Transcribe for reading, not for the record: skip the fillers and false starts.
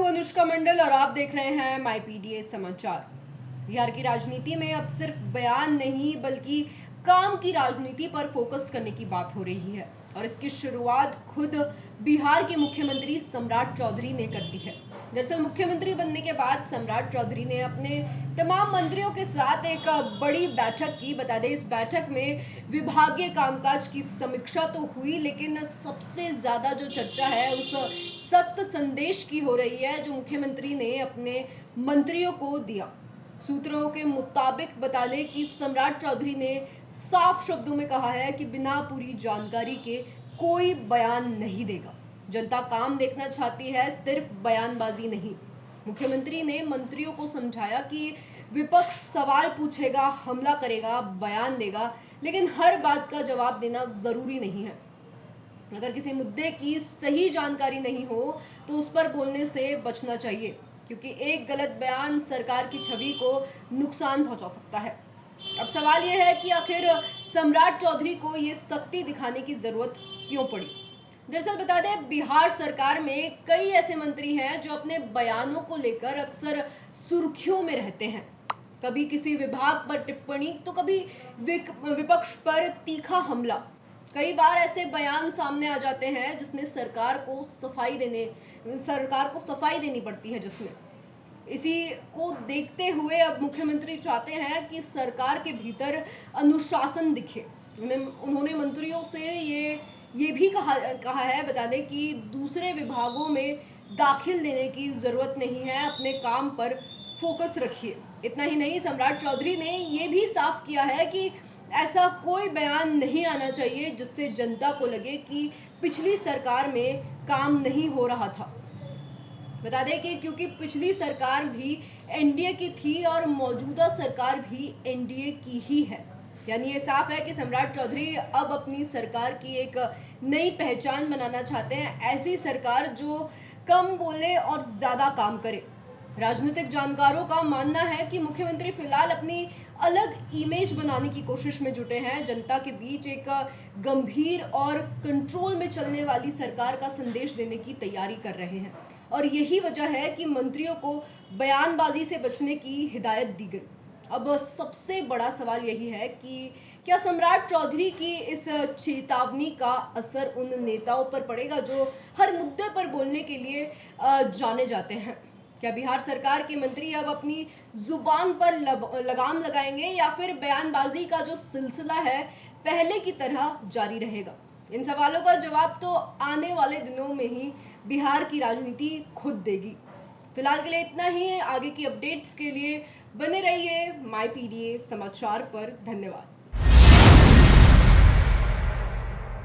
हूं अनुष्का मंडल और आप देख रहे हैं माई पीडीए समाचार। बिहार की राजनीति में अब सिर्फ बयान नहीं बल्कि काम की राजनीति पर फोकस करने की बात हो रही है और इसकी शुरुआत खुद बिहार के मुख्यमंत्री सम्राट चौधरी ने कर दी है। दरअसल मुख्यमंत्री बनने के बाद सम्राट चौधरी ने अपने तमाम मंत्रियों के साथ एक बड़ी बैठक की। बता दें, इस बैठक में विभागीय कामकाज की समीक्षा तो हुई, लेकिन सबसे ज्यादा जो चर्चा है उस सख्त संदेश की हो रही है जो मुख्यमंत्री ने अपने मंत्रियों को दिया। सूत्रों के मुताबिक बता दें कि सम्राट चौधरी ने साफ शब्दों में कहा है कि बिना पूरी जानकारी के कोई बयान नहीं देगा। जनता काम देखना चाहती है, सिर्फ बयानबाजी नहीं। मुख्यमंत्री ने मंत्रियों को समझाया कि विपक्ष सवाल पूछेगा, हमला करेगा, बयान देगा, लेकिन हर बात का जवाब देना जरूरी नहीं है। अगर किसी मुद्दे की सही जानकारी नहीं हो तो उस पर बोलने से बचना चाहिए, क्योंकि एक गलत बयान सरकार की छवि को नुकसान पहुंचा सकता है। अब सवाल यह है कि आखिर सम्राट चौधरी को ये सख्ती दिखाने की जरूरत क्यों पड़ी। दरअसल बता दें, बिहार सरकार में कई ऐसे मंत्री हैं जो अपने बयानों को लेकर अक्सर सुर्खियों में रहते हैं। कभी किसी विभाग पर टिप्पणी तो कभी विपक्ष पर तीखा हमला। कई बार ऐसे बयान सामने आ जाते हैं जिसमें सरकार को सफाई देनी पड़ती है। जिसमें इसी को देखते हुए अब मुख्यमंत्री चाहते हैं कि सरकार के भीतर अनुशासन दिखे। उन्होंने मंत्रियों से ये भी कहा है, बता दें, कि दूसरे विभागों में दाखिल देने की जरूरत नहीं है, अपने काम पर फोकस रखिए। इतना ही नहीं, सम्राट चौधरी ने ये भी साफ किया है कि ऐसा कोई बयान नहीं आना चाहिए जिससे जनता को लगे कि पिछली सरकार में काम नहीं हो रहा था। बता दें कि क्योंकि पिछली सरकार भी एनडीए की थी और मौजूदा सरकार भी एनडीए की ही है। यानी ये साफ है कि सम्राट चौधरी अब अपनी सरकार की एक नई पहचान बनाना चाहते हैं, ऐसी सरकार जो कम बोले और ज्यादा काम करे। राजनीतिक जानकारों का मानना है कि मुख्यमंत्री फिलहाल अपनी अलग इमेज बनाने की कोशिश में जुटे हैं। जनता के बीच एक गंभीर और कंट्रोल में चलने वाली सरकार का संदेश देने की तैयारी कर रहे हैं और यही वजह है कि मंत्रियों को बयानबाजी से बचने की हिदायत दी गई। अब सबसे बड़ा सवाल यही है कि क्या सम्राट चौधरी की इस चेतावनी का असर उन नेताओं पर पड़ेगा जो हर मुद्दे पर बोलने के लिए जाने जाते हैं। क्या बिहार सरकार के मंत्री अब अपनी जुबान पर लगाम लगाएंगे या फिर बयानबाजी का जो सिलसिला है पहले की तरह जारी रहेगा। इन सवालों का जवाब तो आने वाले दिनों में ही बिहार की राजनीति खुद देगी। फिलहाल के लिए इतना ही। आगे की अपडेट्स के लिए बने रहिए माई पीडीए समाचार पर। धन्यवाद।